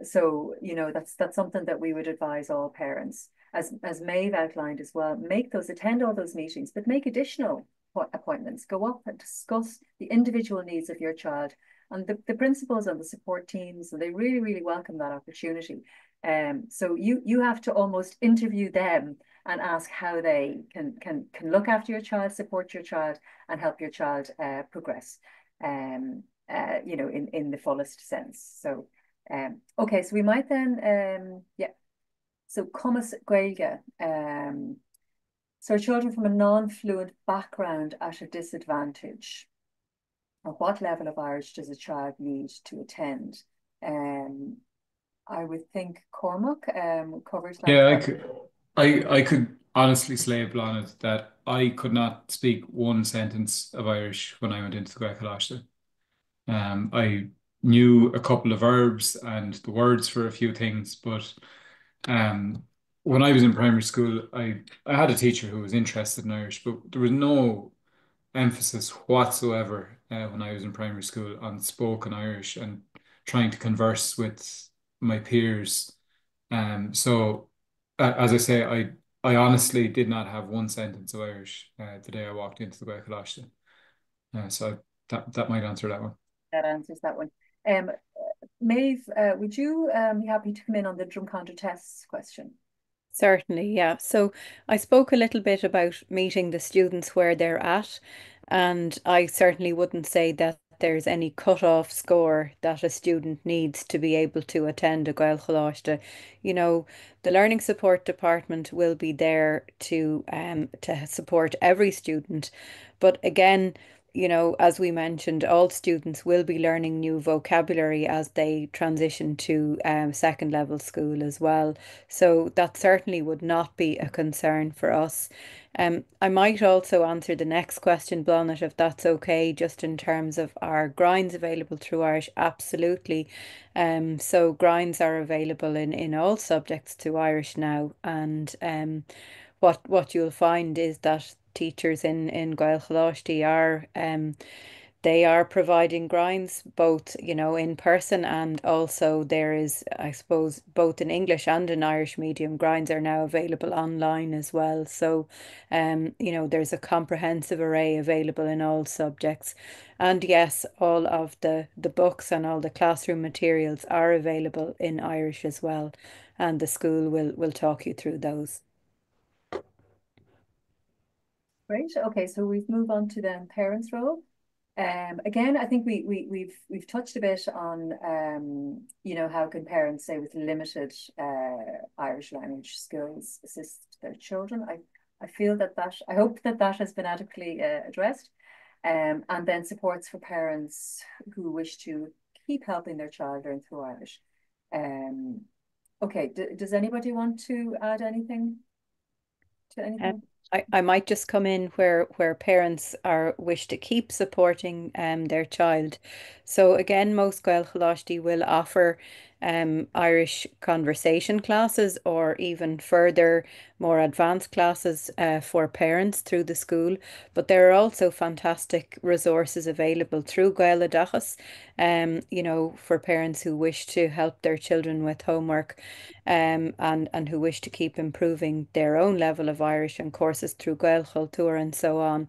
So you know, that's something that we would advise all parents, as Maeve outlined as well. Attend all those meetings, but make additional appointments. Go up and discuss the individual needs of your child, and the principals and the support teams, and they really welcome that opportunity. So you have to almost interview them and ask how they can look after your child, support your child, and help your child progress. You know, in the fullest sense. So. Okay, so we might then, yeah. So Cumas Gaeilge, so children from a non-fluent background at a disadvantage. Or what level of Irish does a child need to attend? I would think Cormac covers that. Yeah, I could honestly say, Bláthnaid, that I could not speak one sentence of Irish when I went into the Gaelcholáiste. I knew a couple of verbs and the words for a few things, but when I was in primary school, I had a teacher who was interested in Irish, but there was no emphasis whatsoever when I was in primary school on spoken Irish and trying to converse with my peers. So as I say, I honestly did not have one sentence of Irish the day I walked into the Gaelcholáiste. So that might answer that one. That answers that one. Maeve, would you be happy to come in on the Drumcondra tests question? Certainly, yeah. So I spoke a little bit about meeting the students where they're at, and I certainly wouldn't say that there's any cut-off score that a student needs to be able to attend a Gaelcholáiste. You know, the Learning Support Department will be there to support every student, but again, you know, as we mentioned, all students will be learning new vocabulary as they transition to second level school as well. So that certainly would not be a concern for us. I might also answer the next question, Blonnet, if that's okay, just in terms of our grinds available through Irish. Absolutely. So grinds are available in all subjects to Irish now, and what you'll find is that teachers in Gaelcholáiste are they are providing grinds both, you know, in person, and also there is, I suppose, both in English and in Irish medium grinds are now available online as well. So, you know, there's a comprehensive array available in all subjects. And yes, all of the books and all the classroom materials are available in Irish as well. And the school will talk you through those. Great. Okay, so we've moved on to the parents' role. Again, I think we've touched a bit on you know, how can parents, say with limited Irish language skills, assist their children. I feel that I hope that has been adequately addressed. And then supports for parents who wish to keep helping their child learn through Irish. Okay, does anybody want to add anything to anything? I might just come in where parents wish to keep supporting their child. So again, most Gaelcholáiste will offer Irish conversation classes or even further more advanced classes for parents through the school. But there are also fantastic resources available through Gaelcholáiste, you know, for parents who wish to help their children with homework and who wish to keep improving their own level of Irish and courses through Gaelcholáiste and so on.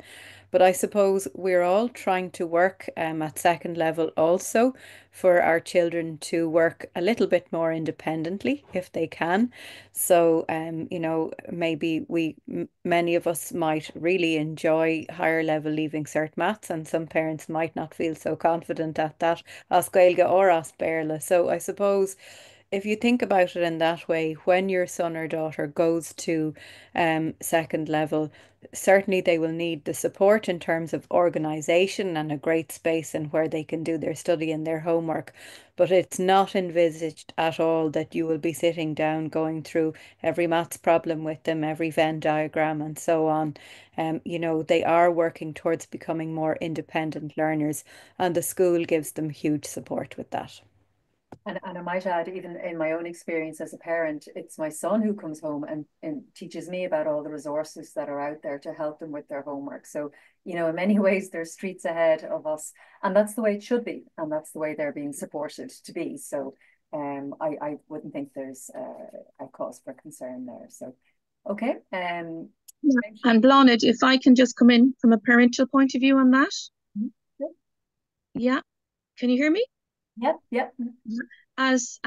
But I suppose we're all trying to work at second level also for our children to work a little bit more independently if they can. So, you know, maybe many of us might really enjoy higher level Leaving Cert Maths, and some parents might not feel so confident at that as Gaeilge or as Béarla. So I suppose if you think about it in that way, when your son or daughter goes to second level, certainly they will need the support in terms of organisation and a great space and where they can do their study and their homework. But it's not envisaged at all that you will be sitting down going through every maths problem with them, every Venn diagram and so on. You know, they are working towards becoming more independent learners, and the school gives them huge support with that. And I might add, even in my own experience as a parent, it's my son who comes home and teaches me about all the resources that are out there to help them with their homework. So, you know, in many ways, there's streets ahead of us, and that's the way it should be, and that's the way they're being supported to be. So, I wouldn't think there's a cause for concern there. So, okay. And Blonnet, if I can just come in from a parental point of view on that. Mm-hmm. Yeah. Can you hear me? Yep. As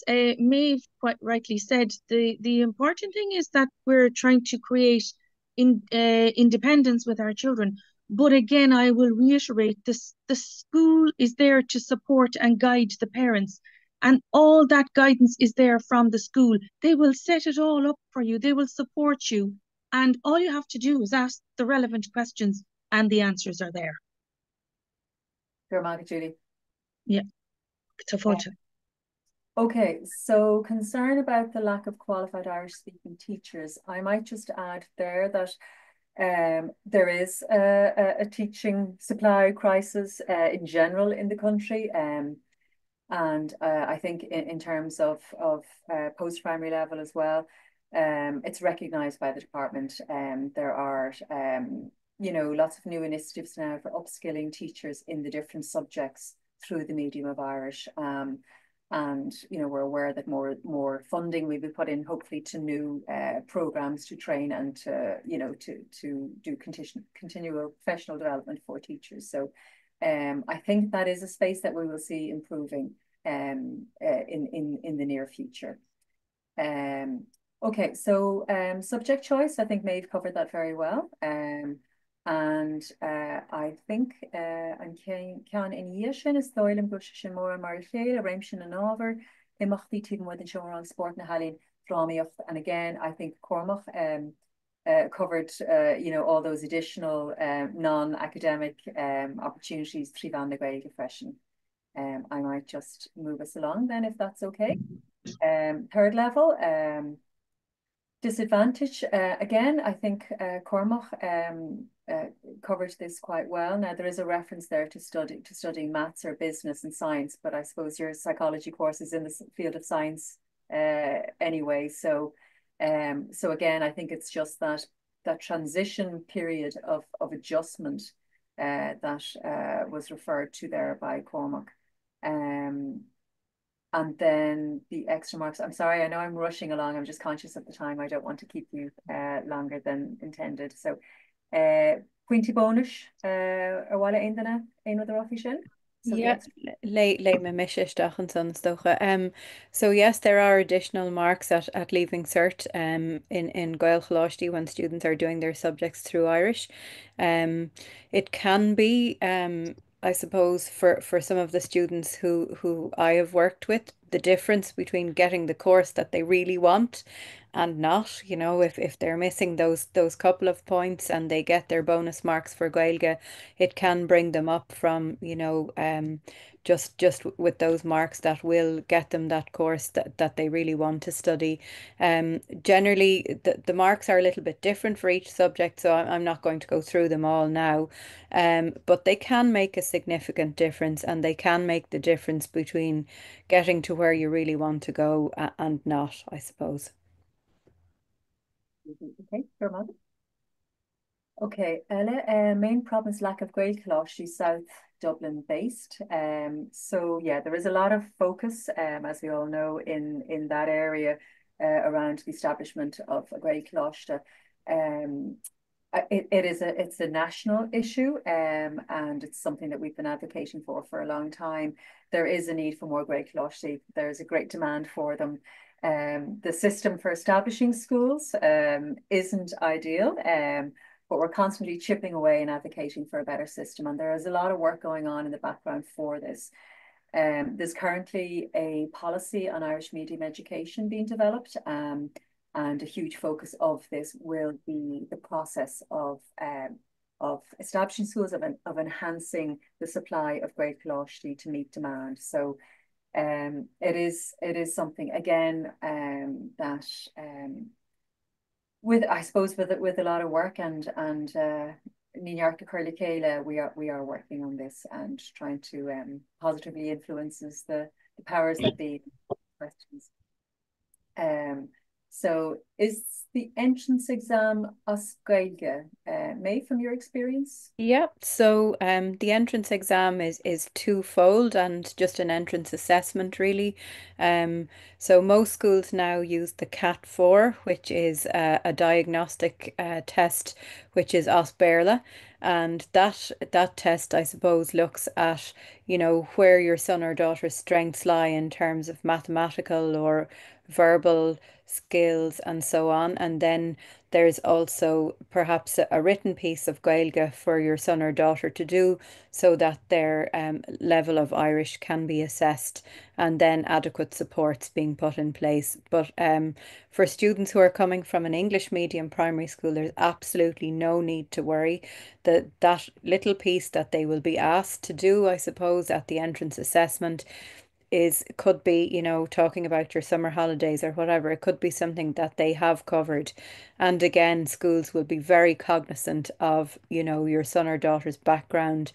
Maeve quite rightly said, the important thing is that we're trying to create independence with our children. But again, I will reiterate this: the school is there to support and guide the parents, and all that guidance is there from the school. They will set it all up for you. They will support you, and all you have to do is ask the relevant questions, and the answers are there. Julie. Yeah. Okay, so concern about the lack of qualified Irish speaking teachers. I might just add there that there is a teaching supply crisis in general in the country. And I think in terms of post-primary level as well, it's recognised by the department. There are lots of new initiatives now for upskilling teachers in the different subjects through the medium of Irish. And we're aware that more funding will be put in, hopefully, to new programs to train and to do continual professional development for teachers. So I think that is a space that we will see improving in the near future. Okay, so subject choice, I think Maeve covered that very well. And I think an cean in sin is dóilm go sin mór mar chéile Réimse an ábhar imachtaí tuismitheoir an seomrán sport na halín drámaíocht. And again, I think Cormac covered all those additional non-academic opportunities through Van Gaeilge freshen. I might just move us along then, if that's okay. Third level, disadvantage. Again, I think Cormac covered this quite well. Now, there is a reference there to studying maths or business and science, but I suppose your psychology course is in the field of science anyway. So again, I think it's just that transition period of adjustment that was referred to there by Cormac. And then the extra marks. I'm sorry, I know I'm rushing along. I'm just conscious of the time. I don't want to keep you longer than intended. So, pointy bonus ar wala aindana other official. Yeah, lei me misisisteach an son stocha. So yes, there are additional marks at Leaving Cert in Gaelcholáiste when students are doing their subjects through Irish. It can be I suppose for some of the students who I have worked with, the difference between getting the course that they really want and not, if they're missing those couple of points and they get their bonus marks for Gaeilge, it can bring them up from, just with those marks that will get them that course that they really want to study. Generally, the marks are a little bit different for each subject, so I'm not going to go through them all now. But they can make a significant difference, and they can make the difference between getting to where you really want to go and not, I suppose. Okay, sure, okay, Eile, main problem is lack of Gaelcholáiste, South Dublin based. So yeah, there is a lot of focus, as we all know, in that area around the establishment of a Gaelcholáiste. It's a national issue, and it's something that we've been advocating for a long time. There is a need for more Gaelcholáiste. There's a great demand for them. The system for establishing schools isn't ideal, but we're constantly chipping away and advocating for a better system. And there is a lot of work going on in the background for this. There's currently a policy on Irish medium education being developed, and a huge focus of this will be the process of establishing schools, of enhancing the supply of Gaelcholáiste to meet demand. So it is something again that with a lot of work and Éile, we are working on this and trying to positively influences the powers that be. Questions. So is the entrance exam as Gaeilge, May, from your experience? Yeah, so the entrance exam is twofold and just an entrance assessment really. So most schools now use the CAT4, which is a diagnostic test, which is as Béarla. And that test, I suppose, looks at, where your son or daughter's strengths lie in terms of mathematical or verbal skills and so on. And then there's also perhaps a written piece of Gaeilge for your son or daughter to do so that their level of Irish can be assessed and then adequate supports being put in place. But for students who are coming from an English medium primary school, there's absolutely no need to worry. That little piece that they will be asked to do, I suppose, at the entrance assessment could be, talking about your summer holidays or whatever. It could be something that they have covered. And again, schools will be very cognizant of, your son or daughter's background.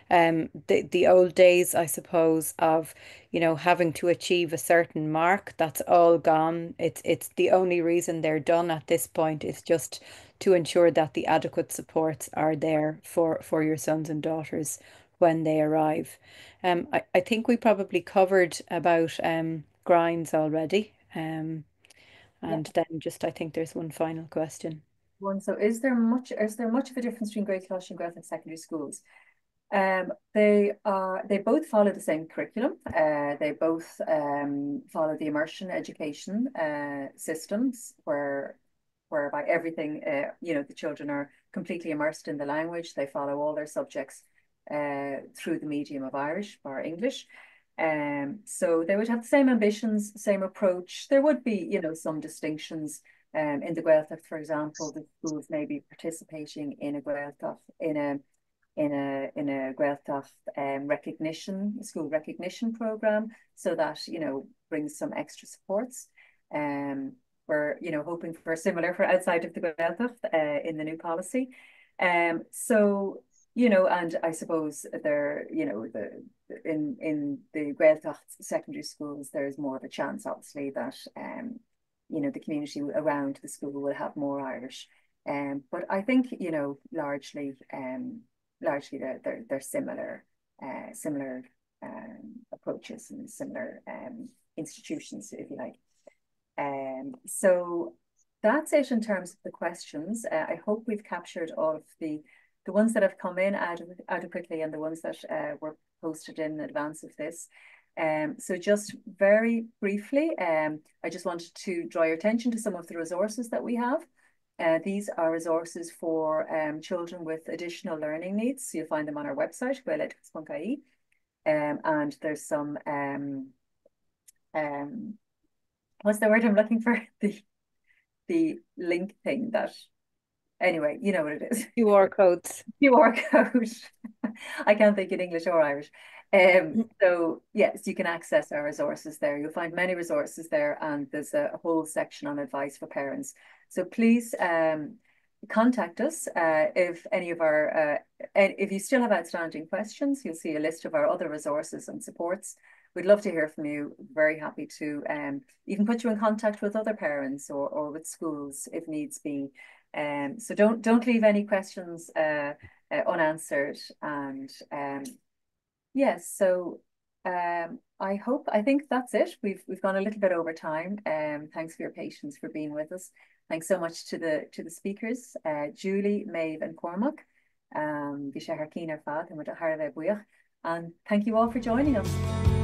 The old days, I suppose, of, you know, having to achieve a certain mark, that's all gone. It's the only reason they're done at this point is just to ensure that the adequate supports are there for your sons and daughters when they arrive. I think we probably covered about grinds already. And then just I think there's one final question. So is there much of a difference between Gaelcholáiste and Gaelic secondary schools? They both follow the same curriculum. They both follow the immersion education systems whereby everything, you know, the children are completely immersed in the language. They follow all their subjects through the medium of Irish or English. So they would have the same ambitions, same approach. There would be, you know, some distinctions. In the Gaeltacht, for example, the schools may be participating in a Gaeltacht in a Gaeltacht recognition, school recognition program, so that, you know, brings some extra supports. We're, you know, hoping for similar for outside of the Gaeltacht in the new policy. So, you know, and I suppose there, you know, in the Gaeltacht secondary schools, there's more of a chance, obviously, that you know, the community around the school will have more Irish. But I think, you know, largely they're similar approaches and similar institutions, if you like. So that's it in terms of the questions. I hope we've captured all of the ones that have come in adequately and the ones that were posted in advance of this. So just very briefly, I just wanted to draw your attention to some of the resources that we have. These are resources for children with additional learning needs. So you'll find them on our website, Gaelcholáiste. And there's some, what's the word I'm looking for? The link thing that, anyway, you know what it is. QR codes. QR code. I can't think in English or Irish. So yes, you can access our resources there. You'll find many resources there, and there's a whole section on advice for parents. So please contact us if any of our if you still have outstanding questions. You'll see a list of our other resources and supports. We'd love to hear from you. Very happy to even put you in contact with other parents or with schools if needs be. So don't leave any questions unanswered. And yes, so I think that's it. We've gone a little bit over time. Thanks for your patience, for being with us. Thanks so much to the speakers, Julie, Maeve, and Cormac. And thank you all for joining us.